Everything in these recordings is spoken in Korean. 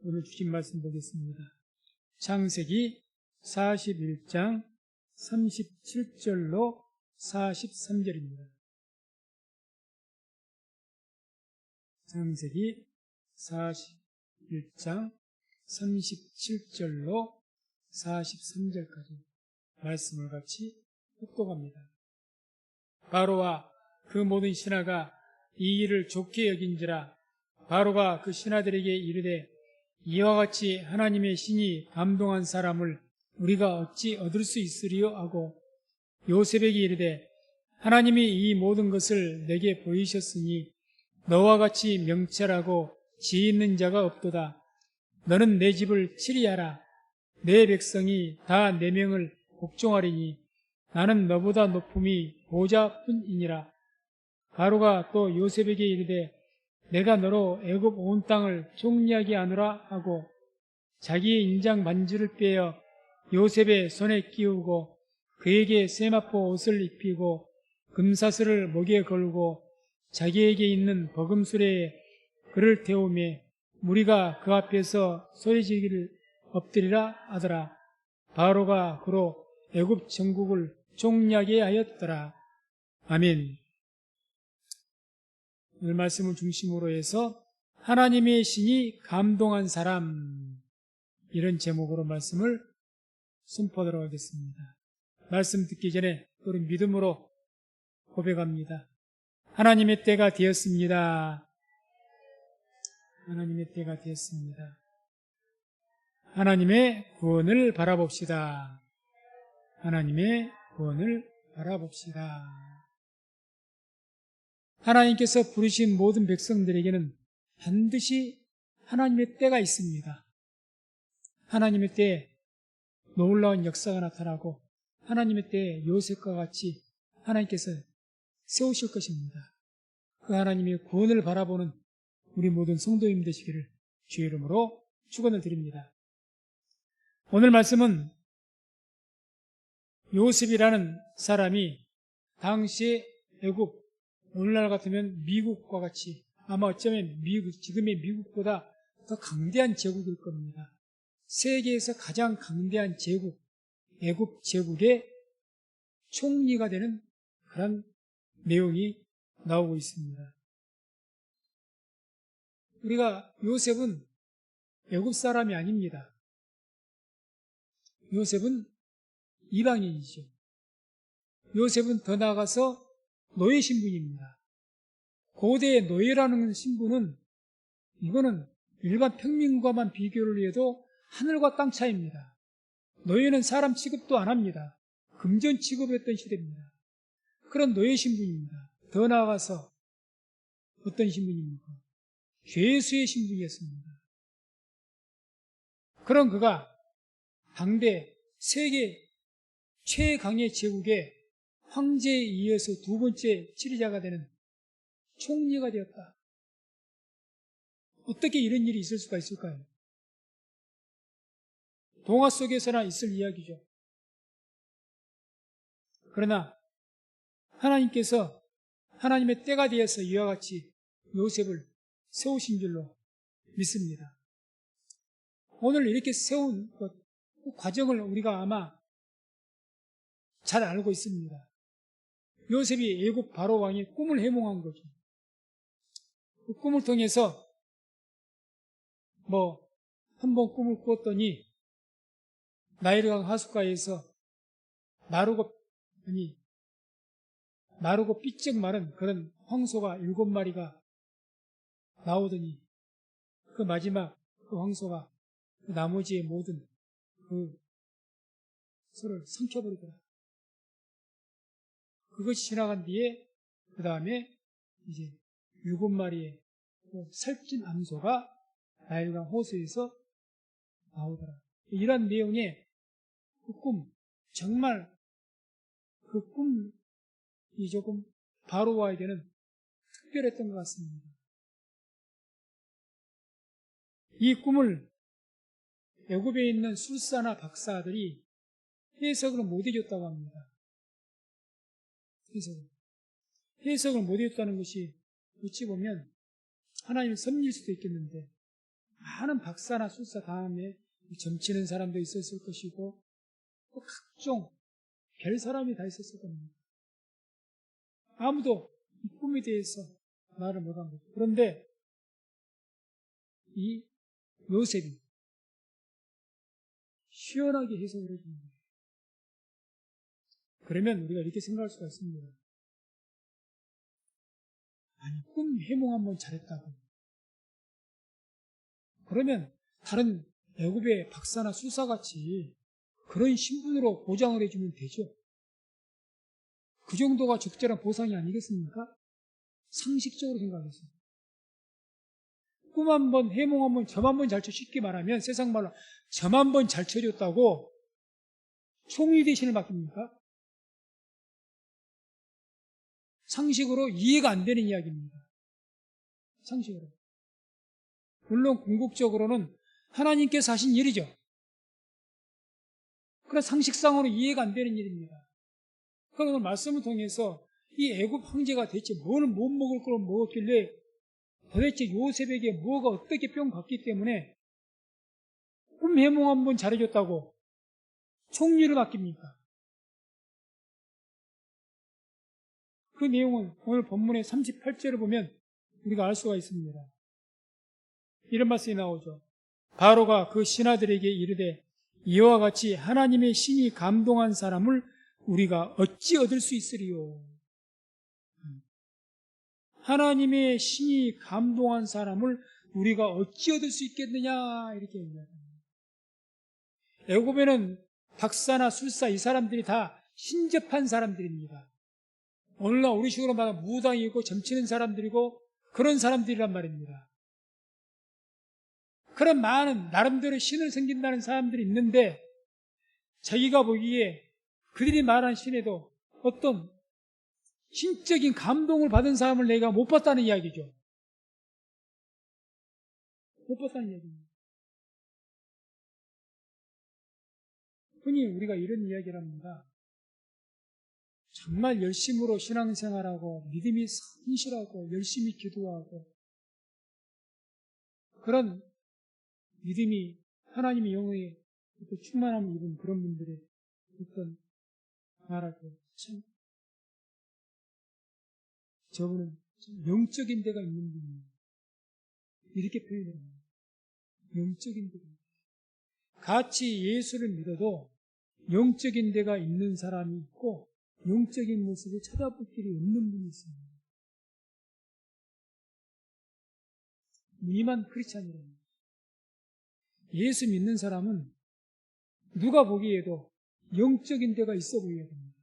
오늘 주신 말씀 보겠습니다. 창세기 41장 37절로 43절입니다. 창세기 41장 37절로 43절까지 말씀을 같이 합독합니다. 바로와 그 모든 신하가 이 일을 좋게 여긴지라. 바로가 그 신하들에게 이르되 이와 같이 하나님의 신이 감동한 사람을 우리가 어찌 얻을 수 있으리요 하고 요셉에게 이르되 하나님이 이 모든 것을 내게 보이셨으니 너와 같이 명철하고 지혜 있는 자가 없도다. 너는 내 집을 치리하라. 내 백성이 다 내 명을 복종하리니 나는 너보다 높음이 보좌뿐이니라. 바로가 또 요셉에게 이르되 내가 너로 애굽 온 땅을 총리하게 하노라 하고 자기의 인장 반지를 빼어 요셉의 손에 끼우고 그에게 세마포 옷을 입히고 금사슬을 목에 걸고 자기에게 있는 버금수레에 그를 태우며 무리가 그 앞에서 소리지기를 엎드리라 하더라. 바로가 그로 애굽 전국을 총리하게 하였더라. 아멘. 오늘 말씀을 중심으로 해서 하나님의 신이 감동한 사람, 이런 제목으로 말씀을 선포하도록 하겠습니다. 말씀 듣기 전에 우리 믿음으로 고백합니다. 하나님의 때가 되었습니다. 하나님의 때가 되었습니다. 하나님의 구원을 바라봅시다. 하나님의 구원을 바라봅시다. 하나님께서 부르신 모든 백성들에게는 반드시 하나님의 때가 있습니다. 하나님의 때에 놀라운 역사가 나타나고 하나님의 때에 요셉과 같이 하나님께서 세우실 것입니다. 그 하나님의 구원을 바라보는 우리 모든 성도님 되시기를 주의 이름으로 축원을 드립니다. 오늘 말씀은 요셉이라는 사람이 당시의 애굽, 오늘날 같으면 미국과 같이 아마 어쩌면 지금의 미국보다 더 강대한 제국일 겁니다. 세계에서 가장 강대한 제국, 애굽 제국의 총리가 되는 그런 내용이 나오고 있습니다. 우리가 요셉은 애굽 사람이 아닙니다. 요셉은 이방인이죠. 요셉은 더 나아가서 노예 신분입니다. 고대의 노예라는 신분은 이거는 일반 평민과만 비교를 해도 하늘과 땅 차이입니다. 노예는 사람 취급도 안 합니다. 금전 취급했던 시대입니다. 그런 노예 신분입니다. 더 나아가서 어떤 신분입니까? 죄수의 신분이었습니다. 그런 그가 당대 세계 최강의 제국의 황제에 이어서 두 번째 지리자가 되는 총리가 되었다. 어떻게 이런 일이 있을 수가 있을까요? 동화 속에서나 있을 이야기죠. 그러나 하나님께서 하나님의 때가 되어서 이와 같이 요셉을 세우신 줄로 믿습니다. 오늘 이렇게 세운 그 과정을 우리가 아마 잘 알고 있습니다. 요셉이 애굽 바로 왕의 꿈을 해몽한 거죠. 그 꿈을 통해서 한 번 꿈을 꾸었더니 나일강 하숫가에서 마르고 삐쩍 마른 그런 황소가 7마리가 나오더니 그 마지막 그 황소가 그 나머지의 모든 그 소를 삼켜버리더라. 그것이 지나간 뒤에 그 다음에 이제 7마리의 살찐 암소가 나일강 호수에서 나오더라. 이런 내용의 그 꿈, 정말 그 꿈이 조금 바로와에게는 특별했던 것 같습니다. 이 꿈을 애굽에 있는 술사나 박사들이 해석을 못 해줬다고 합니다. 해석을 못 해줬다는 것이 어찌 보면 하나님의 섭리일 수도 있겠는데 많은 박사나 술사 다음에 점치는 사람도 있었을 것이고 또 각종 별 사람이 다 있었을 겁니다. 아무도 이 꿈에 대해서 말을 못한 거죠. 그런데 이 요셉이 시원하게 해석을 해주는 거예요. 그러면 우리가 이렇게 생각할 수가 있습니다. 아니, 꿈 해몽 한번 잘했다고. 그러면 다른 애굽의 박사나 술사같이 그런 신분으로 보장을 해주면 되죠. 그 정도가 적절한 보상이 아니겠습니까? 상식적으로 생각했어요. 꿈 한 번, 해몽 한 번, 점 한 번 잘 쳐, 쉽게 말하면 세상 말로 점 한 번 잘 쳐줬다고 총리 대신을 맡깁니까? 상식으로 이해가 안 되는 이야기입니다. 상식으로. 물론 궁극적으로는 하나님께서 하신 일이죠. 그러나 상식상으로 이해가 안 되는 일입니다. 그러나 오늘 말씀을 통해서 이 애굽 황제가 대체 못 먹을 걸 먹었길래 도대체 요셉에게 뭐가 어떻게 뿅 갔기 때문에 꿈 해몽 한번 잘해줬다고 총리를 맡깁니까? 그 내용은 오늘 본문의 38절을 보면 우리가 알 수가 있습니다. 이런 말씀이 나오죠. 바로가 그 신하들에게 이르되 이와 같이 하나님의 신이 감동한 사람을 우리가 어찌 얻을 수 있으리요? 하나님의 신이 감동한 사람을 우리가 어찌 얻을 수 있겠느냐 이렇게 얘기합니다. 애굽에는 박사나 술사 이 사람들이 다 신접한 사람들입니다. 오늘날 우리 식으로 말하면 무당이고 점치는 사람들이고 그런 사람들이란 말입니다. 그런 많은 나름대로 신을 섬긴다는 사람들이 있는데 자기가 보기에 그들이 말한 신에도 어떤 신적인 감동을 받은 사람을 내가 못 봤다는 이야기죠. 못 봤다는 이야기입니다. 흔히 우리가 이런 이야기를 합니다. 정말 열심으로 신앙생활하고 믿음이 성실하고 열심히 기도하고 그런 믿음이 하나님의 영혼에 충만함을 입은 그런 분들의 어떤 말하고 참 저분은 영적인 데가 있는 분이에요. 이렇게 표현을 합니다. 영적인 데가 같이 예수를 믿어도 영적인 데가 있는 사람이 있고 영적인 모습을 찾아볼 길이 없는 분이 있습니다. 무늬만 크리스찬이랍니다. 예수 믿는 사람은 누가 보기에도 영적인 데가 있어 보여야 됩니다.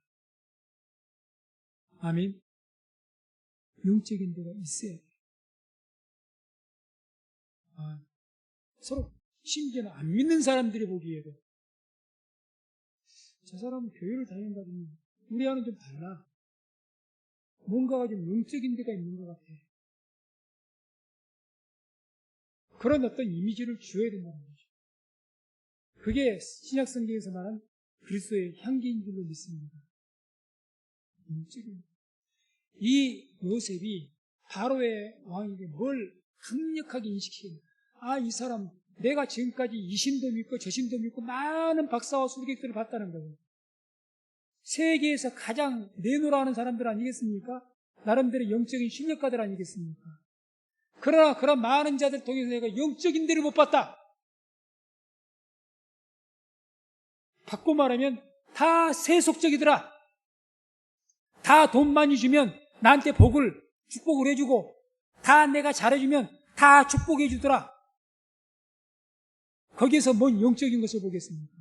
아멘. 영적인 데가 있어야 돼요. 서로 심지어는 안 믿는 사람들이 보기에도 저 사람은 교회를 다닌다더니 우리와는 좀 달라. 뭔가가 좀 영적인 데가 있는 것 같아. 그런 어떤 이미지를 주어야 된다는 거죠. 그게 신약 성경에서 말한 그리스도의 향기인 줄로 믿습니다. 영적인. 이 요셉이 바로의 왕에게 뭘 강력하게 인식시킵니다. 이 사람 내가 지금까지 이 신도 믿고 저 신도 믿고 많은 박사와 수객들을 봤다는 거예요. 세계에서 가장 내노라하는 사람들 아니겠습니까? 나름대로 영적인 실력가들 아니겠습니까? 그러나 그런 많은 자들 통해서 내가 영적인 데를 못 봤다. 바꿔 말하면 다 세속적이더라. 다 돈 많이 주면 나한테 축복을 해주고 다 내가 잘해주면 다 축복해 주더라. 거기에서 뭔 영적인 것을 보겠습니까?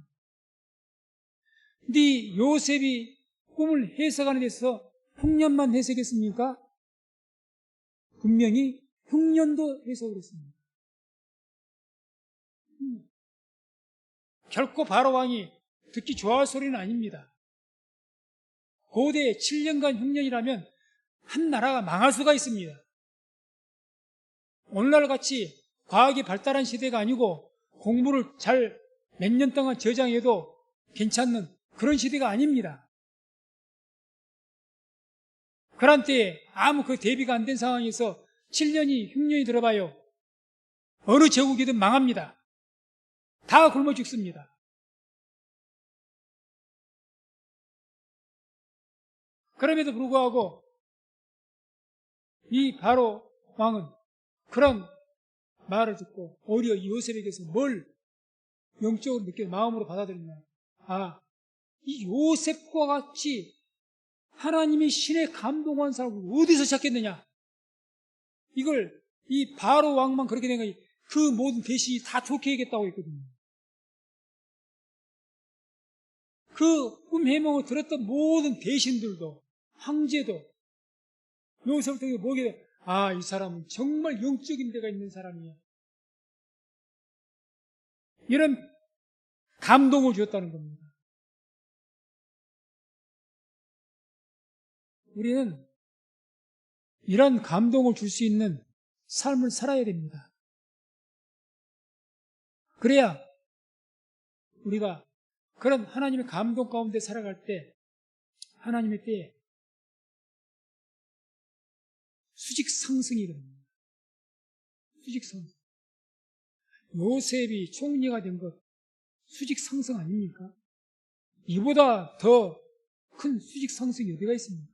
근데 요셉이 꿈을 해석하는 데서 흉년만 해석했습니까? 분명히 흉년도 해석을 했습니다. 결코 바로 왕이 듣기 좋아할 소리는 아닙니다. 고대 7년간 흉년이라면 한 나라가 망할 수가 있습니다. 오늘날 같이 과학이 발달한 시대가 아니고 공부를 잘 몇 년 동안 저장해도 괜찮는 그런 시대가 아닙니다. 그런 때에 아무 그 대비가 안 된 상황에서 7년이 흉년이 들어봐요. 어느 제국이든 망합니다. 다 굶어 죽습니다. 그럼에도 불구하고 이 바로 왕은 그런 말을 듣고 오히려 요셉에게서 뭘 영적으로 느껴 마음으로 받아들이냐. 아, 이 요셉과 같이 하나님이 신의 감동한 사람을 어디서 찾겠느냐. 이걸 이 바로 왕만 그렇게 된 거지 그 모든 대신이 다 좋게 해야겠다고 했거든요. 그 꿈 해몽을 들었던 모든 대신들도 황제도 요셉을 통해 보게 돼. 아, 이 사람은 정말 영적인 데가 있는 사람이야. 이런 감동을 주었다는 겁니다. 우리는 이런 감동을 줄 수 있는 삶을 살아야 됩니다. 그래야 우리가 그런 하나님의 감동 가운데 살아갈 때 하나님의 때에 수직 상승이 됩니다. 수직 상승. 요셉이 총리가 된 것 수직 상승 아닙니까? 이보다 더 큰 수직 상승이 어디가 있습니까?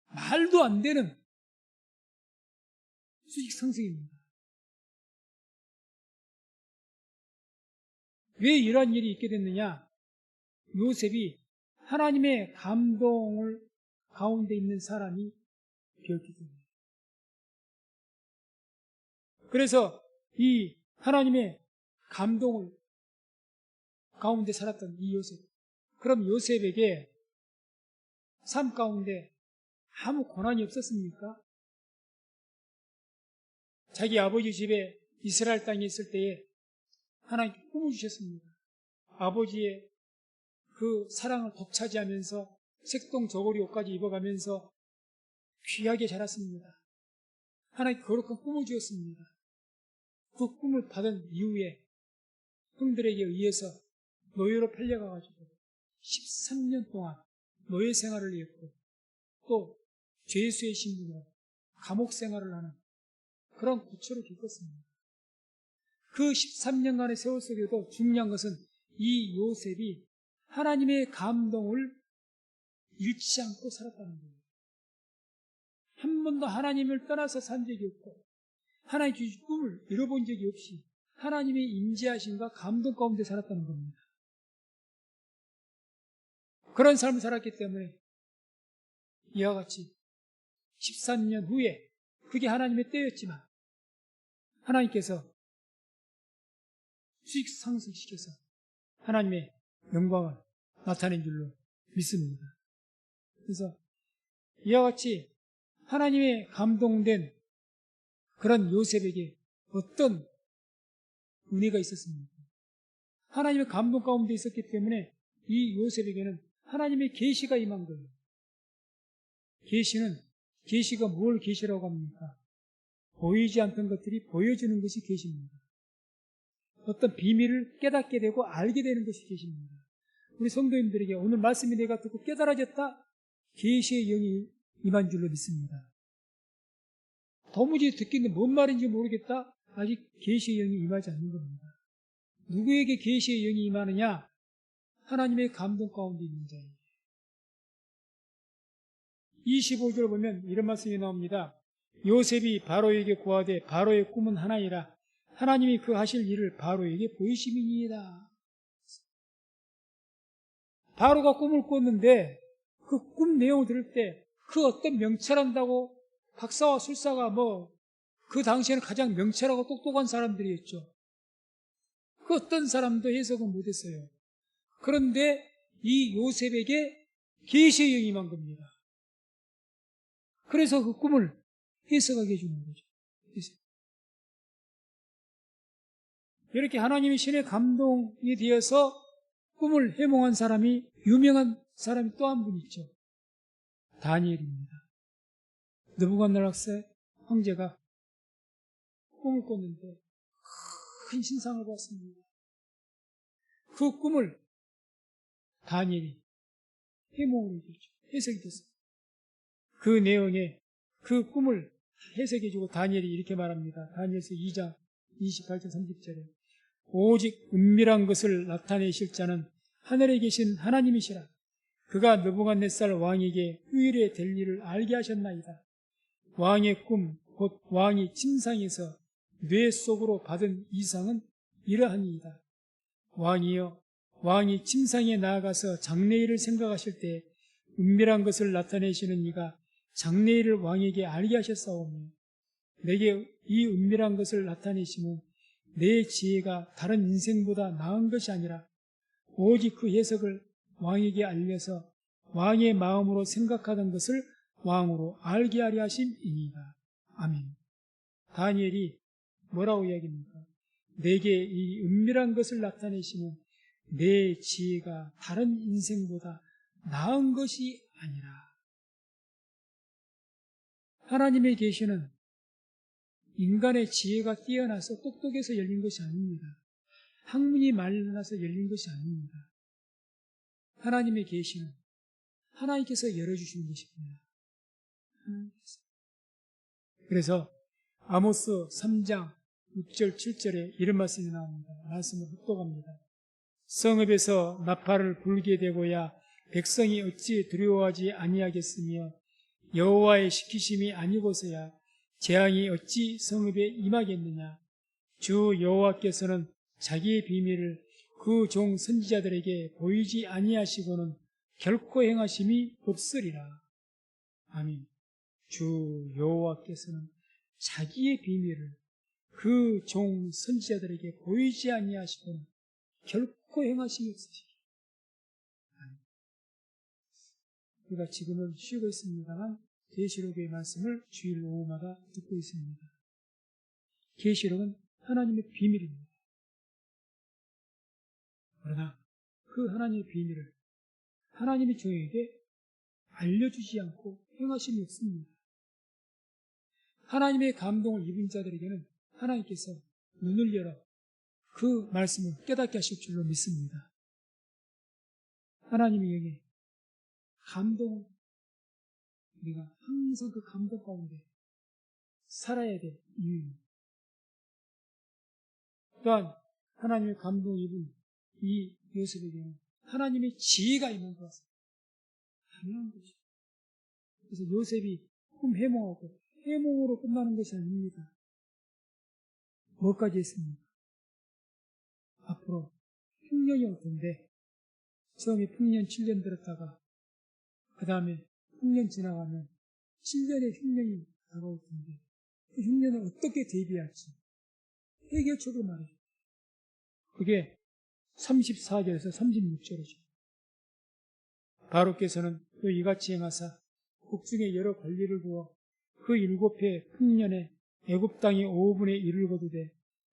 말도 안 되는 수직 상승입니다. 왜 이러한 일이 있게 됐느냐? 요셉이 하나님의 감동을 가운데 있는 사람이 되었기 때문에. 그래서 이 하나님의 감동을 가운데 살았던 이 요셉. 그럼 요셉에게 삶 가운데 아무 고난이 없었습니까? 자기 아버지 집에 이스라엘 땅에 있을 때에 하나님께 꿈을 주셨습니다. 아버지의 그 사랑을 독차지하면서 색동 저고리 옷까지 입어가면서 귀하게 자랐습니다. 하나님 거룩한 꿈을 주었습니다. 그 꿈을 받은 이후에 형들에게 의해서 노예로 팔려가가지고 13년 동안 노예 생활을 했고 또 죄수의 신분으로 감옥 생활을 하는 그런 고초를 겪었습니다. 그 13년간의 세월 속에도 중요한 것은 이 요셉이 하나님의 감동을 잃지 않고 살았다는 거예요. 한 번도 하나님을 떠나서 산 적이 없고 하나님 주신 꿈을 잃어본 적이 없이 하나님의 임재하심과 감동 가운데 살았다는 겁니다. 그런 삶을 살았기 때문에 이와 같이 13년 후에 그게 하나님의 때였지만 하나님께서 수익 상승시켜서 하나님의 영광을 나타낸 줄로 믿습니다. 그래서 이와 같이 하나님의 감동된 그런 요셉에게 어떤 은혜가 있었습니까? 하나님의 감동 가운데 있었기 때문에 이 요셉에게는 하나님의 계시가 임한 거예요. 계시가 뭘 계시라고 합니까? 보이지 않던 것들이 보여주는 것이 계시입니다. 어떤 비밀을 깨닫게 되고 알게 되는 것이 계시입니다. 우리 성도님들에게 오늘 말씀이 내가 듣고 깨달아졌다? 계시의 영이 임한 줄로 믿습니다. 도무지 듣기는 뭔 말인지 모르겠다? 아직 계시의 영이 임하지 않는 겁니다. 누구에게 계시의 영이 임하느냐? 하나님의 감동 가운데 있는 자예요. 25절 보면 이런 말씀이 나옵니다. 요셉이 바로에게 고하되 바로의 꿈은 하나이라 하나님이 그 하실 일을 바로에게 보이심이니이다. 바로가 꿈을 꿨는데 그 꿈 내용을 들을 때 그 어떤 명철한다고 박사와 술사가 그 당시에는 가장 명철하고 똑똑한 사람들이었죠. 그 어떤 사람도 해석은 못했어요. 그런데 이 요셉에게 계시의 영이 임한 겁니다. 그래서 그 꿈을 해석하게 해주는 거죠. 이렇게 하나님의 신의 감동이 되어서 꿈을 해몽한 사람이 유명한 사람이 또 한 분 있죠. 다니엘입니다. 느부갓네살 황제가 꿈을 꿨는데 큰 신상을 봤습니다. 그 꿈을 다니엘이 해몽을 해줬죠. 해석이 됐어요. 그 내용에 그 꿈을 해석해주고 다니엘이 이렇게 말합니다. 다니엘서 2장 28절 30절에 오직 은밀한 것을 나타내실 자는 하늘에 계신 하나님이시라. 그가 느부갓네살 왕에게 후일에 될 일을 알게 하셨나이다. 왕의 꿈, 곧 왕이 침상에서 뇌 속으로 받은 이상은 이러하니이다. 왕이여, 왕이 침상에 나아가서 장래일을 생각하실 때 은밀한 것을 나타내시는 이가 장래일을 왕에게 알게 하셨사오며 내게 이 은밀한 것을 나타내시면 내 지혜가 다른 인생보다 나은 것이 아니라 오직 그 해석을 왕에게 알려서 왕의 마음으로 생각하던 것을 왕으로 알게 하려 하심이니이다. 아멘. 다니엘이 뭐라고 이야기합니까? 내게 이 은밀한 것을 나타내시면 내 지혜가 다른 인생보다 나은 것이 아니라 하나님의 계시는 인간의 지혜가 뛰어나서 똑똑해서 열린 것이 아닙니다. 학문이 말라서 열린 것이 아닙니다. 하나님의 계시는 하나님께서 열어주시는 것입니다. 그래서 아모스 3장 6절 7절에 이런 말씀이 나옵니다. 말씀을 흡독합니다. 성읍에서 나팔을 불게 되고야 백성이 어찌 두려워하지 아니하겠으며 여호와의 시키심이 아니고서야 재앙이 어찌 성읍에 임하겠느냐. 주 여호와께서는 자기의 비밀을 그 종 선지자들에게 보이지 아니하시고는 결코 행하심이 없으리라. 아멘. 주 여호와께서는 자기의 비밀을 그 종 선지자들에게 보이지 아니하시고는 결코 행하심이 없으시리라. 우리가 지금은 쉬고 있습니다만 계시록의 말씀을 주일 오후마다 듣고 있습니다. 계시록은 하나님의 비밀입니다. 그러나 그 하나님의 비밀을 하나님의 종에게 알려주지 않고 행하심이 없습니다. 하나님의 감동을 입은 자들에게는 하나님께서 눈을 열어 그 말씀을 깨닫게 하실 줄로 믿습니다. 하나님의 영에 감동을 우리가 항상 그 감동 가운데 살아야 될 이유입니다. 또한 하나님의 감동을 입은 이 요셉에게는 하나님의 지혜가 있는 것 같습니다. 당연한 것이죠. 그래서 요셉이 꿈 해몽하고 해몽으로 끝나는 것이 아닙니다. 뭐까지 했습니까? 앞으로 흉년이 올 텐데 처음에 풍년 7년 들었다가 그 다음에 흉년 지나가면 7년의 흉년이 다가올 텐데 그 흉년을 어떻게 대비할지 해결책을 말해줘. 그게 34절에서 36절이죠. 바로께서는 또 이같이 행하사 국중에 여러 관리를 두어 그 7해 풍년에 애굽 땅이 5분의 1을 거두되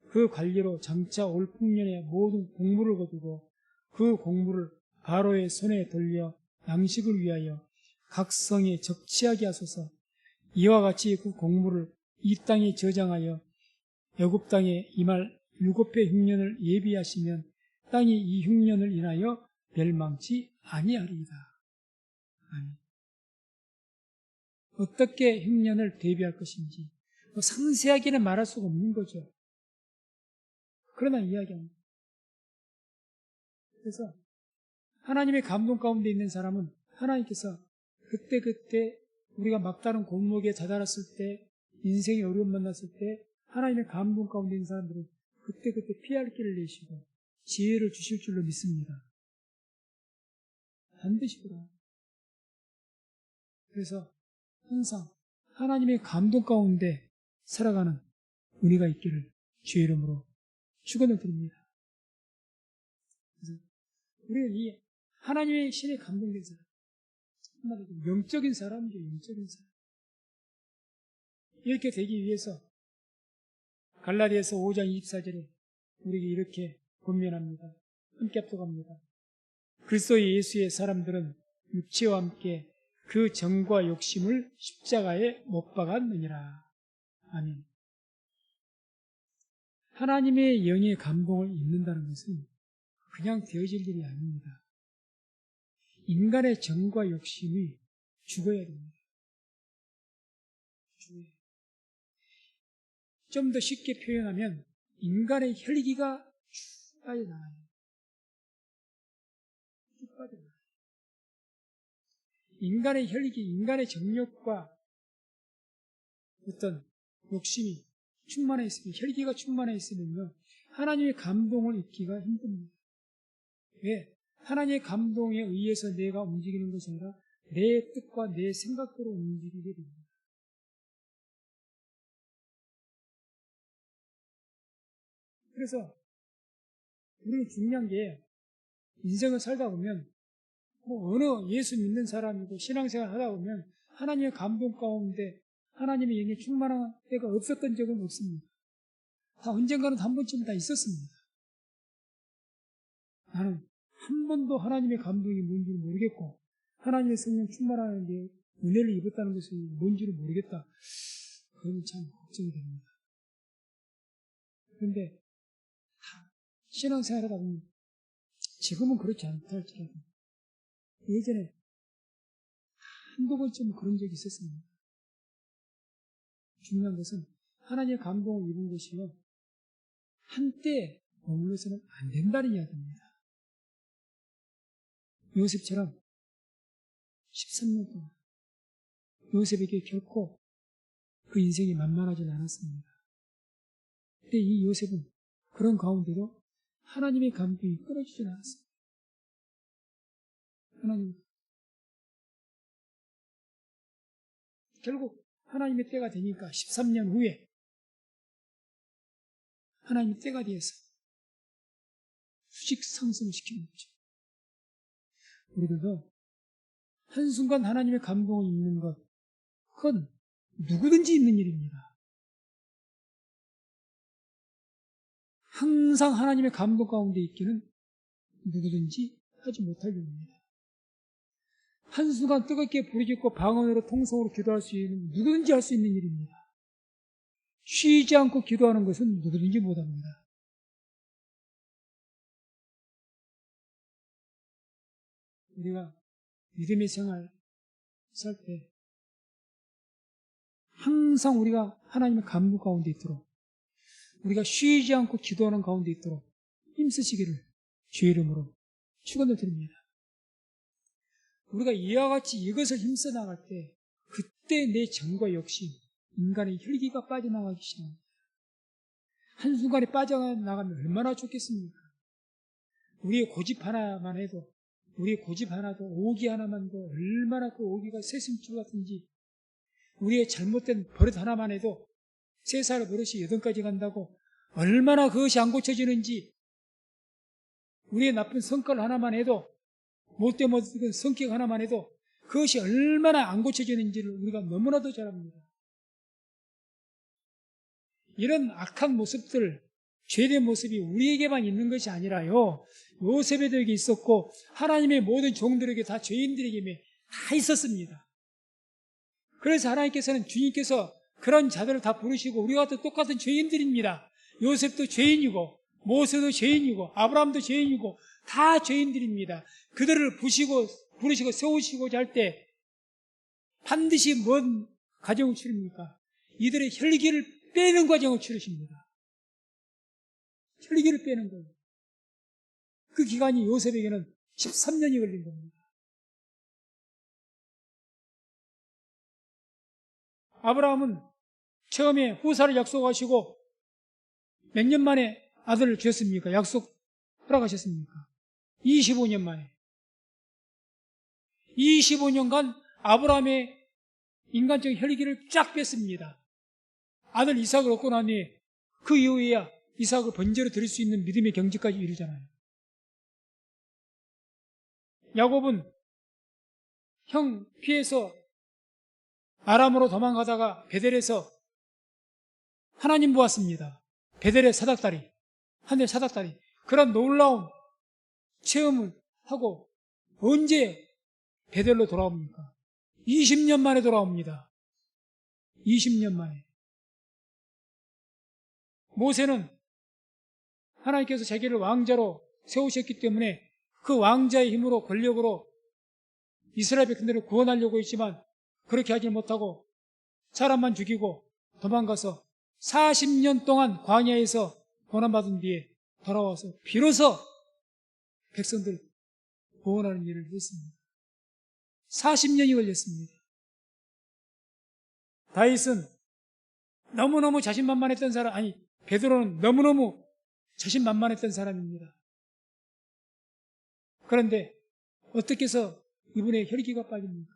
그 관리로 장차 올 풍년에 모든 공물을 거두고 그 공물을 바로의 손에 돌려 양식을 위하여 각 성에 적치하게 하소서. 이와 같이 그 공물을 이 땅에 저장하여 애굽 땅에 임할 7해 흉년을 예비하시면 땅이 이 흉년을 인하여 멸망치 아니하리이다. 아니. 어떻게 흉년을 대비할 것인지 상세하게는 말할 수가 없는 거죠. 그러나 이야기합니다. 그래서 하나님의 감동 가운데 있는 사람은 하나님께서 그때그때 우리가 막다른 골목에 다다랐을 때 인생의 어려움 만났을 때 하나님의 감동 가운데 있는 사람들은 그때그때 피할 길을 내시고 지혜를 주실 줄로 믿습니다. 반드시 그래요. 그래서 항상 하나님의 감동 가운데 살아가는 은혜가 있기를 주의 이름으로 축원을 드립니다. 그래서 우리는 이 하나님의 신에 감동된 사람, 한마디로 영적인 사람이죠. 영적인 사람. 이렇게 되기 위해서 갈라디아서 5장 24절에 우리에게 이렇게 권면합니다. 함께 합독합니다. 그리스도 예수의 사람들은 육체와 함께 그 정과 욕심을 십자가에 못 박았느니라. 아멘. 하나님의 영의 감동을 입는다는 것은 그냥 되어질 일이 아닙니다. 인간의 정과 욕심이 죽어야 됩니다. 죽어야. 좀 더 쉽게 표현하면 인간의 혈기가 쭉 빠져나가요. 쭉 빠져나가요. 인간의 혈기, 인간의 정욕과 어떤 욕심이 충만해 있으면, 혈기가 충만해 있으면요, 하나님의 감동을 잊기가 힘듭니다. 왜? 하나님의 감동에 의해서 내가 움직이는 것이 아니라 내 뜻과 내 생각대로 움직이게 됩니다. 그래서 우리는 중요한 게 인생을 살다 보면 어느 예수 믿는 사람이고 신앙생활 하다 보면 하나님의 감동 가운데 하나님의 영에 충만한 때가 없었던 적은 없습니다. 다 언젠가는 한 번쯤 다 있었습니다. 나는 한 번도 하나님의 감동이 뭔지 모르겠고 하나님의 성령 충만하는 게 은혜를 입었다는 것이 뭔지를 모르겠다. 그건 참 걱정이 됩니다. 그런데 신앙생활 하다 보면 지금은 그렇지 않다 할지라도 예전에 한두 번쯤 그런 적이 있었습니다. 중요한 것은 하나님의 감동을 입은 것이요, 한때 머물러서는 안 된다는 이야기입니다. 요셉처럼 13년 동안 요셉에게 결코 그 인생이 만만하지 않았습니다. 근데 이 요셉은 그런 가운데도 하나님의 감동이 끊어지지 않았습니다. 결국 하나님의 때가 되니까 13년 후에 하나님의 때가 되어서 수직 상승시키는 거죠. 우리들도 한순간 하나님의 감동을 입는 것, 그건 누구든지 있는 일입니다. 항상 하나님의 감동 가운데 있기는 누구든지 하지 못할 일입니다. 한순간 뜨겁게 부르짖고 방언으로 통성으로 기도할 수 있는 누구든지 할 수 있는 일입니다. 쉬지 않고 기도하는 것은 누구든지 못합니다. 우리가 믿음의 생활 살 때 항상 우리가 하나님의 감동 가운데 있도록, 우리가 쉬지 않고 기도하는 가운데 있도록 힘쓰시기를 주의 이름으로 축원을 드립니다. 우리가 이와 같이 이것을 힘써 나갈 때 그때 내 정과 욕심, 인간의 혈기가 빠져나가기 시작합니다. 한순간에 빠져나가면 얼마나 좋겠습니까? 우리의 고집 하나만 해도, 우리의 고집 하나도, 오기 하나만도 얼마나 그 오기가 새심줄 같은지, 우리의 잘못된 버릇 하나만 해도 3살 버릇이 8가지 간다고 얼마나 그것이 안 고쳐지는지, 우리의 나쁜 성깔 하나만 해도, 못된 성격 하나만 해도 그것이 얼마나 안 고쳐지는지를 우리가 너무나도 잘 압니다. 이런 악한 모습들, 죄된 모습이 우리에게만 있는 것이 아니라요, 요셉에도 있었고 하나님의 모든 종들에게, 다 죄인들에게 다 있었습니다. 그래서 하나님께서는, 주님께서 그런 자들을 다 부르시고 우리와 똑같은 죄인들입니다. 요셉도 죄인이고 모세도 죄인이고 아브라함도 죄인이고 다 죄인들입니다. 그들을 부르시고 세우시고자 할 때 반드시 뭔 과정을 치릅니까? 이들의 혈기를 빼는 과정을 치르십니다. 혈기를 빼는 거예요. 그 기간이 요셉에게는 13년이 걸린 겁니다. 아브라함은 처음에 후사를 약속하시고 몇 년 만에 아들을 주셨습니까? 약속 허락하셨습니까? 25년 만에. 25년간 아브라함의 인간적인 혈기를 쫙 뺐습니다. 아들 이삭을 얻고 나니 그 이후에야 이삭을 번제로 드릴 수 있는 믿음의 경지까지 이르잖아요. 야곱은 형 피해서 아람으로 도망가다가 베델에서 하나님 보았습니다. 베델의 사닥다리, 하늘의 사닥다리. 그런 놀라운 체험을 하고 언제 베델로 돌아옵니까? 20년 만에 돌아옵니다. 20년 만에. 모세는 하나님께서 자기를 왕자로 세우셨기 때문에 그 왕자의 힘으로, 권력으로 이스라엘 백성들을 구원하려고 했지만 그렇게 하지 못하고 사람만 죽이고 도망가서 40년 동안 광야에서 고난받은 뒤에 돌아와서 비로소 백성들 구원하는 일을 했습니다. 40년이 걸렸습니다. 다윗은 너무너무 자신만만했던 사람, 아니 베드로는 너무너무 자신만만했던 사람입니다. 그런데 어떻게 해서 이분의 혈기가 빠집니까?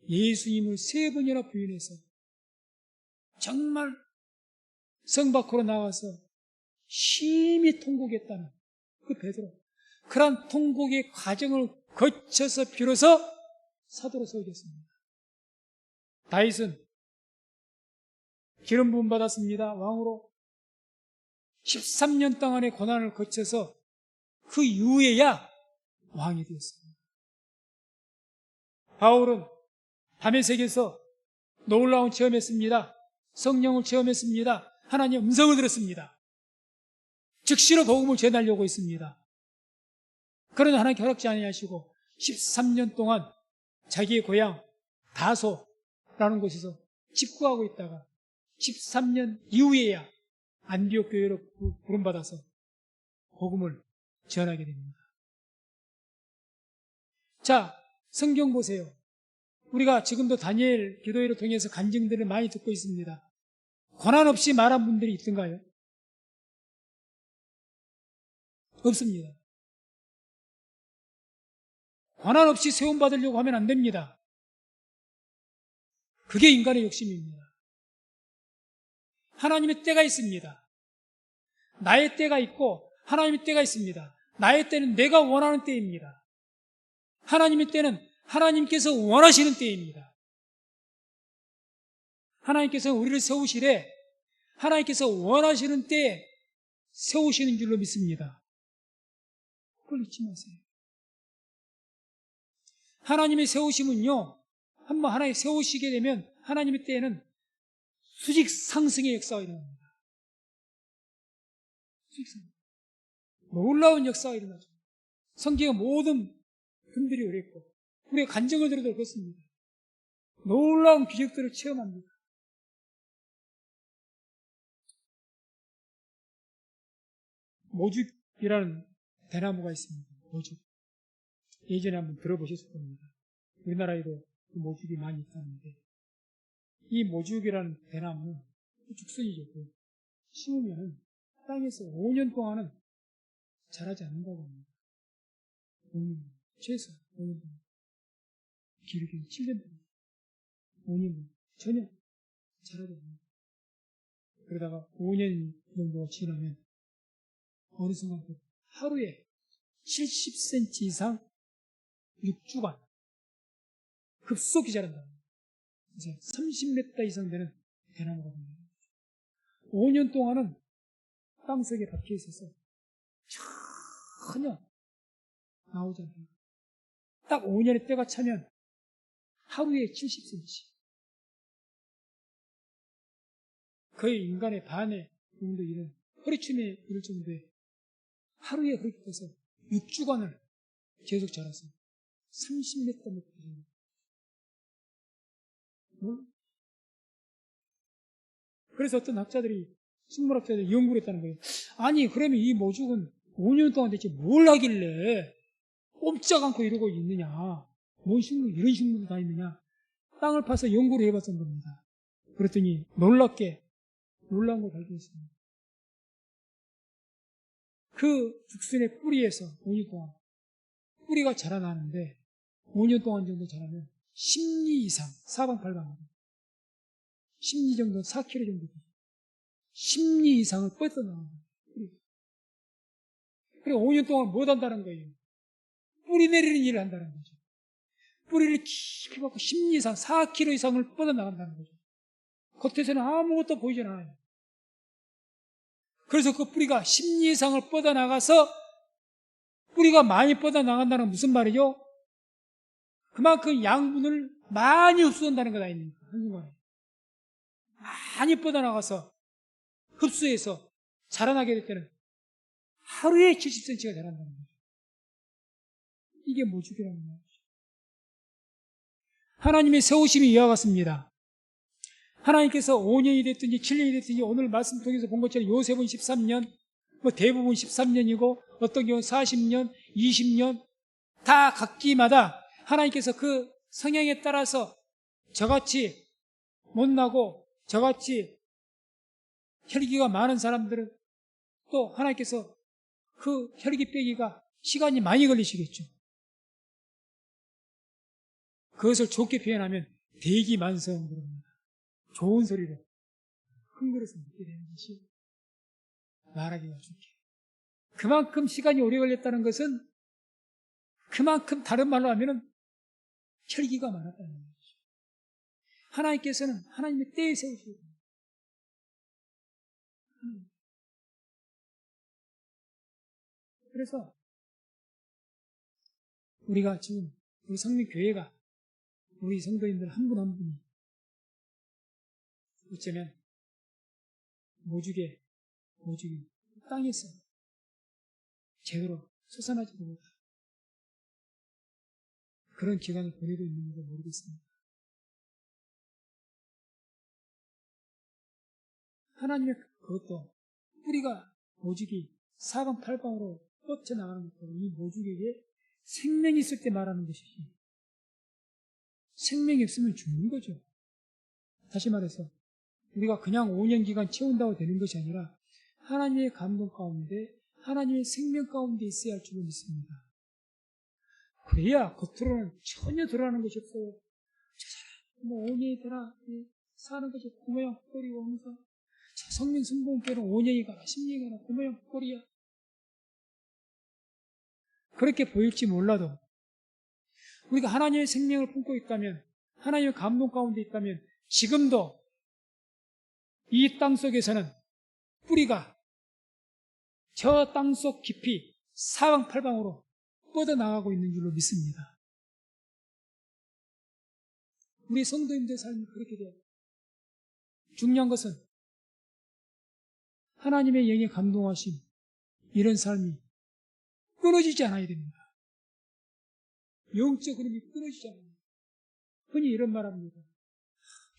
예수님을 3번이나 부인해서 정말 성 밖으로 나와서 심히 통곡했다는 그 베드로, 그러한 통곡의 과정을 거쳐서 비로소 사도로 서겠습니다. 다윗은 기름 부음 받았습니다. 왕으로 13년 동안의 고난을 거쳐서 그 이후에야 왕이 되었습니다. 바울은 다메섹에서 놀라운 체험했습니다. 성령을 체험했습니다. 하나님의 음성을 들었습니다. 즉시로 복음을 전하려고 했습니다. 그러나 하나님 허락지 아니하시고 13년 동안 자기의 고향 다소라는 곳에서 집구하고 있다가 13년 이후에야 안디옥 교회로 부름받아서 복음을 전하게 됩니다. 자, 성경 보세요. 우리가 지금도 다니엘 기도회를 통해서 간증들을 많이 듣고 있습니다. 고난 없이 말한 분들이 있던가요? 없습니다. 고난 없이 세움받으려고 하면 안 됩니다. 그게 인간의 욕심입니다. 하나님의 때가 있습니다. 나의 때가 있고 하나님의 때가 있습니다. 나의 때는 내가 원하는 때입니다. 하나님의 때는 하나님께서 원하시는 때입니다. 하나님께서 우리를 세우시되 하나님께서 원하시는 때에 세우시는 줄로 믿습니다. 그걸 잊지 마세요. 하나님의 세우심은요, 한번 하나님 세우시게 되면 하나님의 때에는 수직 상승의 역사가 일어납니다. 수직 상승. 놀라운 역사가 일어나죠. 성경의 모든 분들이 그랬고 우리가 간증을 들어도 그렇습니다. 놀라운 기적들을 체험합니다. 모죽이라는 대나무가 있습니다. 모죽. 예전에 한번 들어보셨을 겁니다. 우리나라에도 그 모죽이 많이 있다는데 이 모죽이라는 대나무는 죽순이죠. 심으면 땅에서 5년 동안은 자라지 않는다고 합니다. 5년, 최소 5년 동안. 길게는 7년 동안. 5년 전혀 자라지 않는다. 그러다가 5년 정도 지나면 어느 순간부터 하루에 70cm 이상 6주간 급속히 자란다. 이제 30m 이상 되는 대나무가 됩니다. 5년 동안은 땅속에 박혀 있어서 전혀 나오지 않아요. 딱 5년의 때가 차면 하루에 70cm. 거의 인간의 반의 정도 이런 허리춤에 이를 정도의 하루에 그렇게 돼서 6주간을 계속 자라서 30m 정도. 그래서 어떤 학자들이, 식물학자들이 연구를 했다는 거예요. 아니, 그러면 이 모죽은 5년 동안 대체 뭘 하길래 꼼짝 않고 이러고 있느냐? 뭔 식물, 이런 식물도 다 있느냐? 땅을 파서 연구를 해봤던 겁니다. 그랬더니 놀라운 걸 발견했습니다. 그 죽순의 뿌리에서 5년 동안 뿌리가 자라나는데 5년 동안 정도 자라면 10리 이상, 사방팔방으로 10리 정도, 4kg 정도 10리 이상을 뻗어나갑니다. 그리고 5년 동안 못 한다는 거예요. 뿌리 내리는 일을 한다는 거죠. 뿌리를 깊이 받고 10리 이상, 4kg 이상을 뻗어나간다는 거죠. 겉에서는 아무것도 보이지 않아요. 그래서 그 뿌리가 10리 이상을 뻗어나가서 뿌리가 많이 뻗어나간다는 건 무슨 말이죠? 그만큼 양분을 많이 흡수한다는 것 아닙니까? 한순간에. 많이 뻗어나가서 흡수해서 자라나게 될 때는 하루에 70cm가 자란다는 거죠. 이게 모죽이라는 거죠. 하나님의 세우심이 이와 같습니다. 하나님께서 5년이 됐든지 7년이 됐든지 오늘 말씀 통해서 본 것처럼 요셉은 13년, 뭐 대부분 13년이고 어떤 경우는 40년, 20년 다 각기마다 하나님께서 그 성향에 따라서 저같이 못나고 저같이 혈기가 많은 사람들은 또 하나님께서 그 혈기 빼기가 시간이 많이 걸리시겠죠. 그것을 좋게 표현하면 대기만성 그럽니다. 좋은 소리로 큰 그릇을 먹게 되는 것이 말하기가 좋게. 그만큼 시간이 오래 걸렸다는 것은 그만큼 다른 말로 하면은 혈기가 많았다는 것이죠. 하나님께서는 하나님의 때에 세우시고 그래서 우리가 지금 우리 성민교회가 우리 성도님들 한 분 한 분이 어쩌면 모주게 땅에서 제대로 솟아나지도 못한 그런 기간을 보내고 있는지 모르겠습니다. 하나님의 그것도 뿌리가 모직이 사방팔방으로 뻗쳐나가는 것도 이 모직에게 생명이 있을 때 말하는 것이지 생명이 없으면 죽는 거죠. 다시 말해서 우리가 그냥 5년 기간 채운다고 되는 것이 아니라 하나님의 감동 가운데 하나님의 생명 가운데 있어야 할 줄로 믿습니다. 그래야 겉으로는 전혀 드러나는 것이 없어요. 저 사람 뭐 5년이 되나 사는 것이 고모양 꼴이고 하면서 저 성민 순봉교는 5년이 가나 10년이 가나 고모양 꼴이야. 그렇게 보일지 몰라도 우리가 하나님의 생명을 품고 있다면 하나님의 감동 가운데 있다면 지금도 이 땅 속에서는 뿌리가 저 땅속 깊이 사방팔방으로 뻗어나가고 있는 줄로 믿습니다. 우리 성도님들의 삶이 그렇게 돼요. 중요한 것은 하나님의 영에 감동하신 이런 삶이 끊어지지 않아야 됩니다. 영적 흐름이 끊어지지 않아요. 흔히 이런 말 합니다.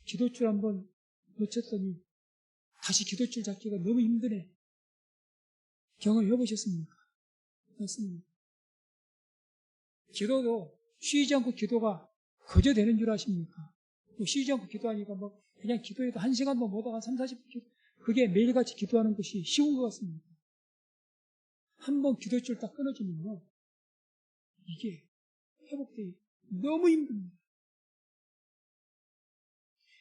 기도줄 한번 놓쳤더니 다시 기도줄 잡기가 너무 힘드네. 경험해 보셨습니까? 맞습니다. 기도도 쉬지 않고 기도가 거저 되는 줄 아십니까? 쉬지 않고 기도하니까 뭐 그냥 기도해도 1시간도 못하고 3, 40분 그게 매일같이 기도하는 것이 쉬운 것 같습니다. 한번 기도줄 딱 끊어지면요 이게 회복되기 너무 힘듭니다.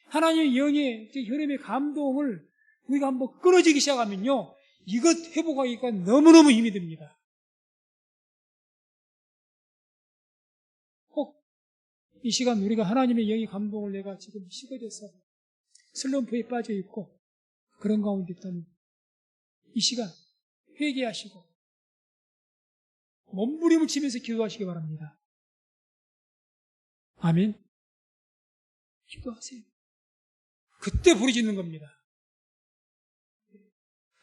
하나님의 영의 흐름의 감동을 우리가 한번 끊어지기 시작하면요 이것 회복하기가 너무너무 힘이 듭니다. 꼭 이 시간 우리가 하나님의 영의 감동을 내가 지금 식어져서 슬럼프에 빠져 있고 그런 가운데 있다면 이 시간 회개하시고 몸부림을 치면서 기도하시기 바랍니다. 아멘. 기도하세요. 그때 부르짖는 겁니다.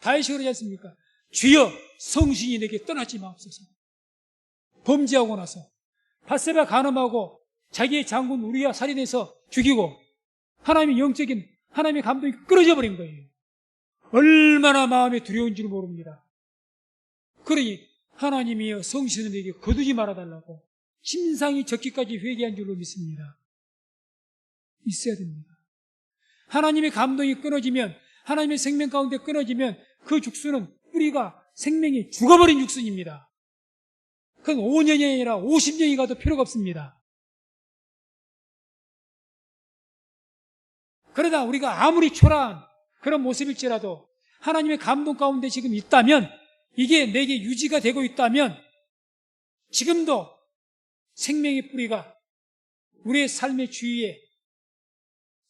다윗이 그러지 않습니까? 주여 성신이 내게 떠나지 마옵소서. 범죄하고 나서 밧세바 간음하고 자기의 장군 우리야 살인해서 죽이고 하나님의 영적인 하나님의 감동이 끊어져 버린 거예요. 얼마나 마음에 두려운지를 모릅니다. 그러니 하나님이여 성신을 내게 거두지 말아달라고 심상이 적기까지 회개한 줄로 믿습니다. 있어야 됩니다. 하나님의 감동이 끊어지면 하나님의 생명 가운데 끊어지면 그 죽순은 뿌리가 생명이 죽어버린 죽순입니다. 그건 5년이 아니라 50년이 가도 필요가 없습니다. 그러다 우리가 아무리 초라한 그런 모습일지라도 하나님의 감동 가운데 지금 있다면 이게 내게 유지가 되고 있다면 지금도 생명의 뿌리가 우리의 삶의 주위에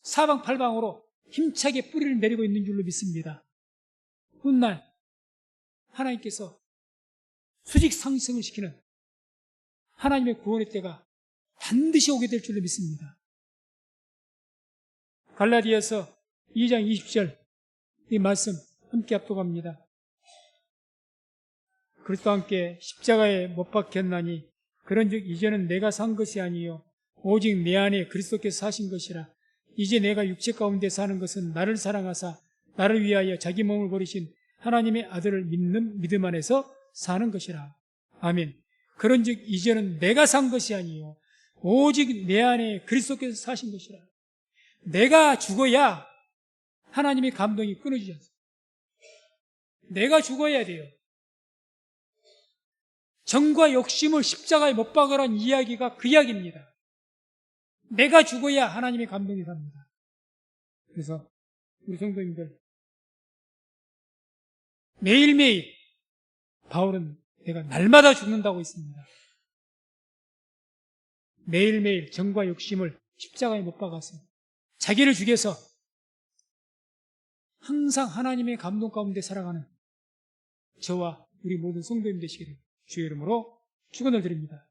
사방팔방으로 힘차게 뿌리를 내리고 있는 줄로 믿습니다. 훗날 하나님께서 수직 상승을 시키는 하나님의 구원의 때가 반드시 오게 될 줄로 믿습니다. 갈라디아서 2장 20절 이 말씀 함께 합독합니다. 그리스도와 함께 십자가에 못 박혔나니 그런즉 이제는 내가 산 것이 아니요 오직 내 안에 그리스도께서 사신 것이라. 이제 내가 육체 가운데 사는 것은 나를 사랑하사 나를 위하여 자기 몸을 버리신 하나님의 아들을 믿는 믿음 안에서 사는 것이라. 아멘. 그런즉 이제는 내가 산 것이 아니요 오직 내 안에 그리스도께서 사신 것이라. 내가 죽어야 하나님의 감동이 끊어지지 않습니다. 내가 죽어야 돼요. 정과 욕심을 십자가에 못 박으라는 이야기가 그 이야기입니다. 내가 죽어야 하나님의 감동이 삽니다. 그래서 우리 성도님들 매일매일 바울은 내가 날마다 죽는다고 했습니다. 매일매일 정과 욕심을 십자가에 못 박아서 자기를 죽여서 항상 하나님의 감동 가운데 살아가는 저와 우리 모든 성도님 되시기를 주의 이름으로 축원을 드립니다.